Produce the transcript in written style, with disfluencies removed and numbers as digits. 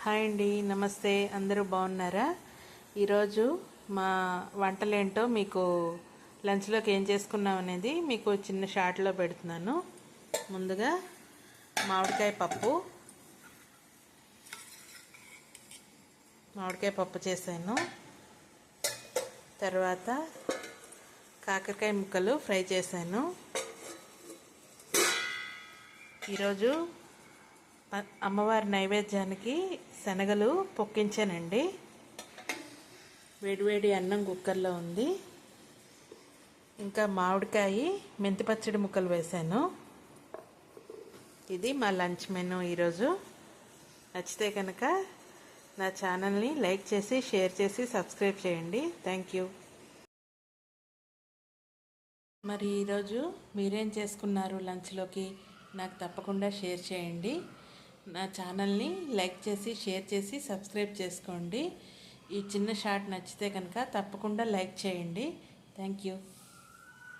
Hi అండి, నమస్తే. అందరూ బాగున్నారా? ఈరోజు మా వంటలేంటో మీకు లంచ్లోకి ఏం చేసుకున్నాం అనేది మీకు చిన్న షార్ట్లో పెడుతున్నాను. ముందుగా మామిడికాయ పప్పు చేశాను. తర్వాత కాకరకాయ ముక్కలు ఫ్రై చేశాను. ఈరోజు అమ్మవారి నైవేద్యానికి శనగలు పొక్కించానండి. వేడివేడి అన్నం కుక్కర్లో ఉంది. ఇంకా మామిడికాయ మెంతి పచ్చడి ముక్కలు వేశాను. ఇది మా లంచ్ మెనూ ఈరోజు. నచ్చితే కనుక నా ఛానల్ని లైక్ చేసి షేర్ చేసి సబ్స్క్రైబ్ చేయండి. Thank you. మరి ఈరోజు మీరేం చేసుకున్నారు లంచ్లోకి? నాకు తప్పకుండా షేర్ చేయండి. నా ఛానల్ని లైక్ చేసి షేర్ చేసి సబ్స్క్రైబ్ చేసుకోండి. ఈ చిన్న షార్ట్ నచ్చితే కనుక తప్పకుండా లైక్ చేయండి. Thank you.